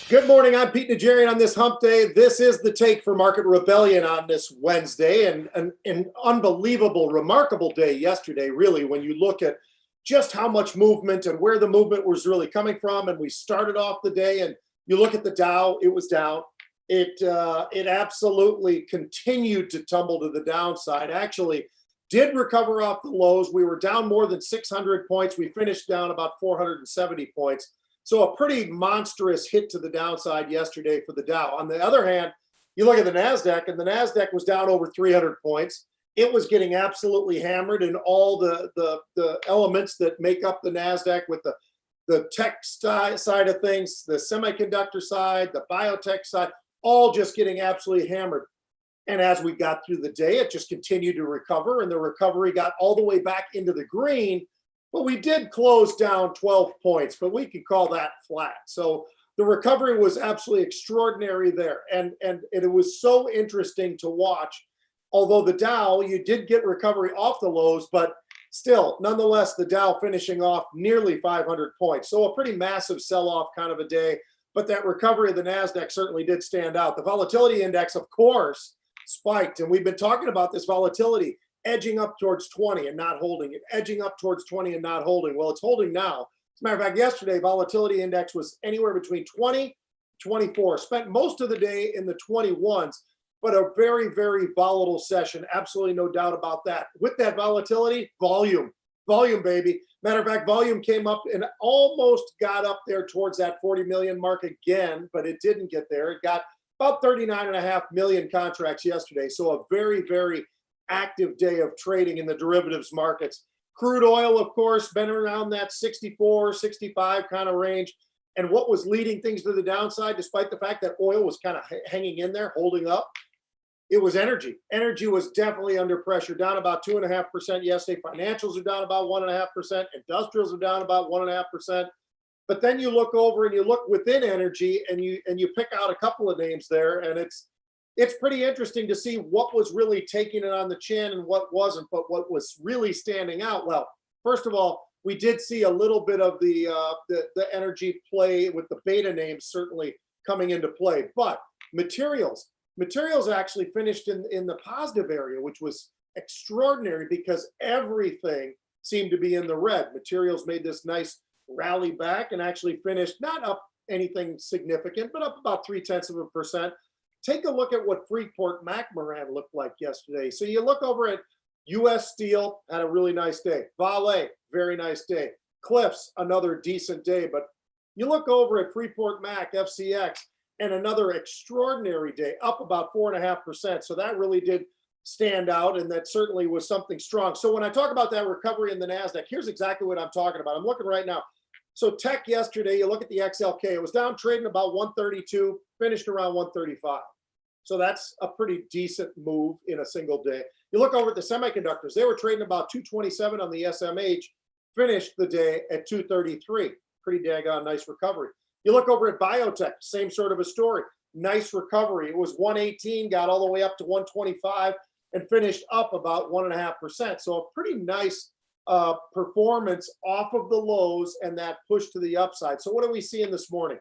Good morning. I'm Pete Najarian on this hump day. This is the take for Market Rebellion on this Wednesday, and an unbelievable, remarkable day yesterday, really, when you look at just how much movement and where the movement was really coming from. And we started off the day, and you look at the Dow, it was down. It absolutely continued to tumble to the downside. Actually, did recover off the lows. We were down more than 600 points. We finished down about 470 points. So a pretty monstrous hit to the downside yesterday for the Dow. On the other hand, you look at the NASDAQ, and the NASDAQ was down over 300 points. It was getting absolutely hammered in all the elements that make up the NASDAQ, with the tech side of things, the semiconductor side, the biotech side, all just getting absolutely hammered. And as we got through the day, it just continued to recover, and the recovery got all the way back into the green. But we did close down 12 points, but we could call that flat. So the recovery was absolutely extraordinary there. And it was so interesting to watch. Although the Dow, you did get recovery off the lows, but still, nonetheless, the Dow finishing off nearly 500 points. So a pretty massive sell-off kind of a day. But that recovery of the NASDAQ certainly did stand out. The volatility index, of course, spiked. And we've been talking about this volatility edging up towards 20 and not holding it, edging up towards 20 and not holding. Well, it's holding now. As a matter of fact, yesterday, volatility index was anywhere between 20, 24, spent most of the day in the 21s, but a very, very volatile session. Absolutely no doubt about that. With that volatility, volume, baby. Matter of fact, volume came up and almost got up there towards that 40 million mark again, but it didn't get there. It got about 39.5 million contracts yesterday. So a very, very active day of trading in the derivatives markets. Crude oil, of course, been around that 64, 65 kind of range. And what was leading things to the downside, despite the fact that oil was kind of hanging in there, holding up, it was energy. Energy was definitely under pressure, down about 2.5% yesterday. Financials are down about 1.5%. Industrials are down about 1.5%. But then you look over and you look within energy, and you pick out a couple of names there, and it's pretty interesting to see what was really taking it on the chin and what wasn't. But what was really standing out, well, first of all, we did see a little bit of the energy play with the beta names certainly coming into play. But materials actually finished in the positive area, which was extraordinary because everything seemed to be in the red. Materials made this nice rally back and actually finished not up anything significant, but up about 0.3%. Take a look at what Freeport-McMoRan looked like yesterday. So you look over at U.S. Steel, had a really nice day. Vale, very nice day. Cliffs, another decent day. But you look over at Freeport-Mac, FCX, and another extraordinary day, up about 4.5%. So that really did stand out, and that certainly was something strong. So when I talk about that recovery in the NASDAQ, here's exactly what I'm talking about. I'm looking right now. So tech yesterday, you look at the XLK, it was down trading about 132, finished around 135. So that's a pretty decent move in a single day. You look over at the semiconductors, they were trading about 227 on the SMH, finished the day at 233. Pretty daggone nice recovery. You look over at biotech, same sort of a story. Nice recovery. It was 118, got all the way up to 125, and finished up about 1.5%. So a pretty nice performance off of the lows and that push to the upside. So what are we seeing this morning?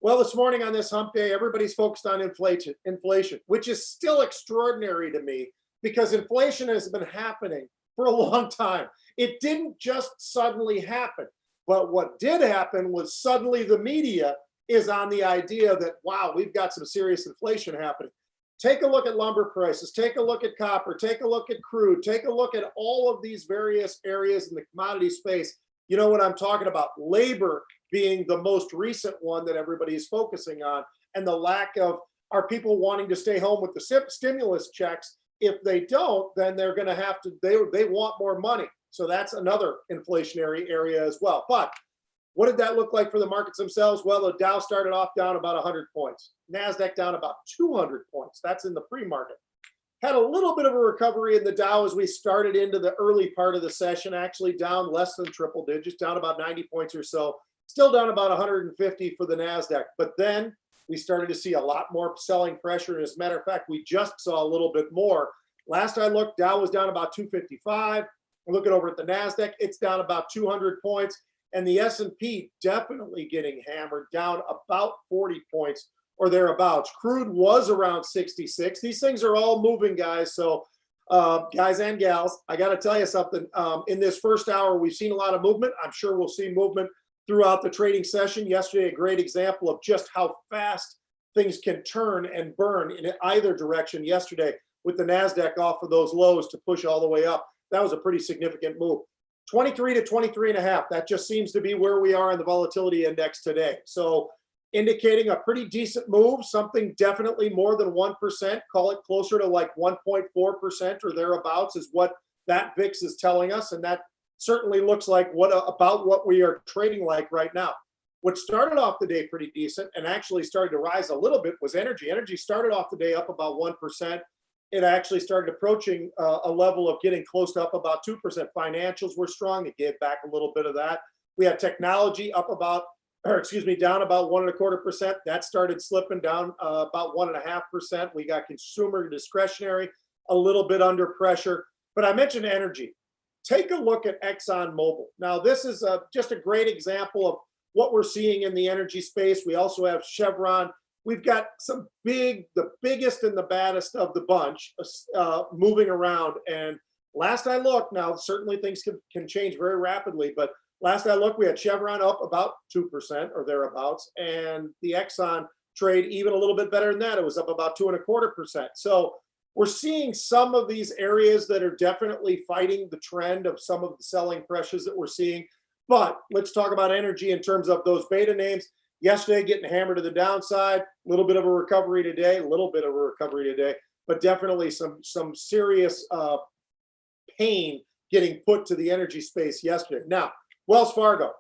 Well, this morning on this hump day, everybody's focused on inflation, which is still extraordinary to me because inflation has been happening for a long time. It didn't just suddenly happen. But what did happen was suddenly the media is on the idea that, wow, we've got some serious inflation happening. Take a look at lumber prices. Take a look at copper. Take a look at crude. Take a look at all of these various areas in the commodity space. You know what I'm talking about. Labor being the most recent one that everybody is focusing on, and the lack of, are people wanting to stay home with the stimulus checks? If they don't, then they're going to have to, they want more money. So that's another inflationary area as well. But what did that look like for the markets themselves? Well, the Dow started off down about 100 points. NASDAQ down about 200 points. That's in the pre-market. Had a little bit of a recovery in the Dow as we started into the early part of the session, actually down less than triple digits, down about 90 points or so. Still down about 150 for the NASDAQ. But then we started to see a lot more selling pressure. As a matter of fact, we just saw a little bit more. Last I looked, Dow was down about 255. And looking over at the NASDAQ, it's down about 200 points. and the S&P definitely getting hammered down about 40 points or thereabouts. Crude was around 66. These things are all moving, guys. So guys and gals, I got to tell you something. In this first hour, we've seen a lot of movement. I'm sure we'll see movement throughout the trading session. Yesterday, a great example of just how fast things can turn and burn in either direction yesterday, with the NASDAQ off of those lows to push all the way up. That was a pretty significant move. 23 to 23 and a half. That just seems to be where we are in the volatility index today. So indicating a pretty decent move, something definitely more than 1%, call it closer to like 1.4% or thereabouts is what that VIX is telling us. And that certainly looks like about what we are trading like right now. What started off the day pretty decent and actually started to rise a little bit was energy. Energy started off the day up about 1%. It actually started approaching a level of getting close to up about 2%. Financials were strong. It gave back a little bit of that. We had technology up down about 1.25%. That started slipping down about 1.5%. We got consumer discretionary a little bit under pressure. But I mentioned energy. Take a look at ExxonMobil. Now, this is just a great example of what we're seeing in the energy space. We also have Chevron. We've got the biggest and the baddest of the bunch moving around. And last I looked, now certainly things can change very rapidly, but last I looked, we had Chevron up about 2% or thereabouts, and the Exxon trade even a little bit better than that. It was up about 2.25%. So we're seeing some of these areas that are definitely fighting the trend of some of the selling pressures that we're seeing. But let's talk about energy in terms of those beta names. Yesterday, getting hammered to the downside, a little bit of a recovery today, but definitely some serious pain getting put to the energy space yesterday. Now, Wells Fargo.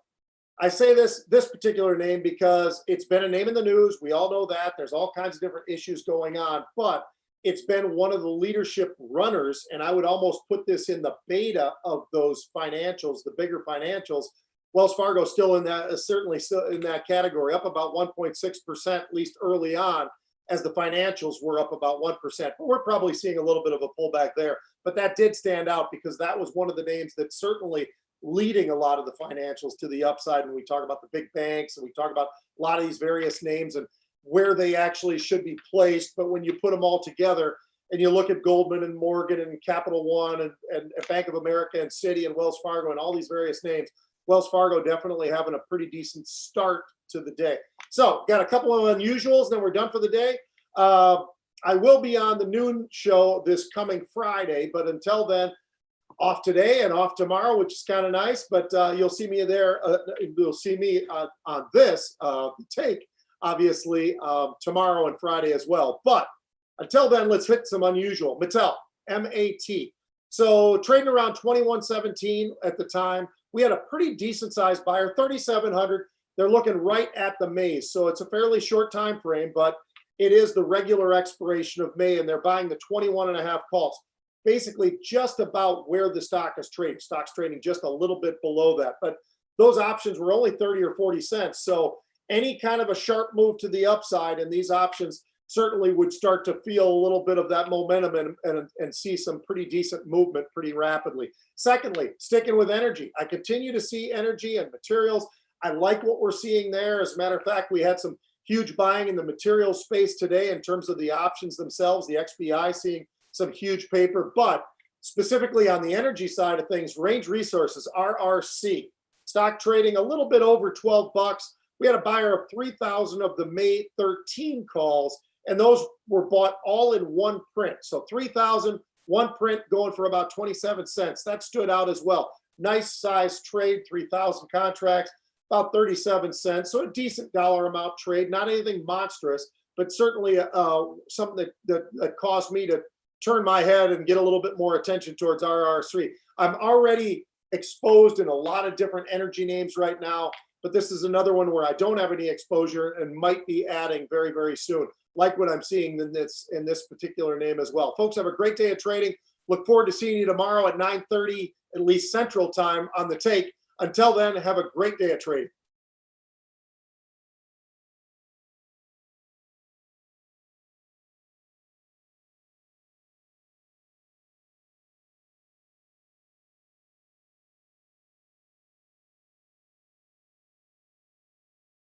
I say this particular name because it's been a name in the news. We all know that. There's all kinds of different issues going on, but it's been one of the leadership runners, and I would almost put this in the beta of those financials, the bigger financials. Wells Fargo still in that, certainly still in that category, up about 1.6%, at least early on, as the financials were up about 1%. But we're probably seeing a little bit of a pullback there. But that did stand out because that was one of the names that's certainly leading a lot of the financials to the upside when we talk about the big banks and we talk about a lot of these various names and where they actually should be placed. But when you put them all together and you look at Goldman and Morgan and Capital One and Bank of America and Citi and Wells Fargo and all these various names, Wells Fargo definitely having a pretty decent start to the day. So got a couple of unusuals, then we're done for the day. I will be on the noon show this coming Friday, but until then, off today and off tomorrow, which is kind of nice, but you'll see me there. You'll see me on this take, obviously, tomorrow and Friday as well. But until then, let's hit some unusual. Mattel, M-A-T. So trading around 21.17 at the time. We had a pretty decent sized buyer, 3,700. They're looking right at the Mays. So it's a fairly short time frame, but it is the regular expiration of May, and they're buying the 21.5 calls. Basically just about where the stock is trading. Stock's trading just a little bit below that, but those options were only 30 or 40 cents. So any kind of a sharp move to the upside, and these options certainly would start to feel a little bit of that momentum and see some pretty decent movement pretty rapidly. Secondly, sticking with energy. I continue to see energy and materials. I like what we're seeing there. As a matter of fact, we had some huge buying in the materials space today in terms of the options themselves, the XBI seeing some huge paper, but specifically on the energy side of things, Range Resources, RRC, stock trading a little bit over 12 bucks. We had a buyer of 3,000 of the May 13 calls, and those were bought all in one print. So 3,000, one print going for about 27 cents. That stood out as well. Nice size trade, 3,000 contracts, about 37 cents. So a decent dollar amount trade, not anything monstrous, but certainly something that caused me to turn my head and get a little bit more attention towards RRC. I'm already exposed in a lot of different energy names right now, but this is another one where I don't have any exposure and might be adding very, very soon. Like what I'm seeing in this particular name as well. Folks, have a great day of trading. Look forward to seeing you tomorrow at 9:30, at least Central Time, on the take. Until then, have a great day of trading.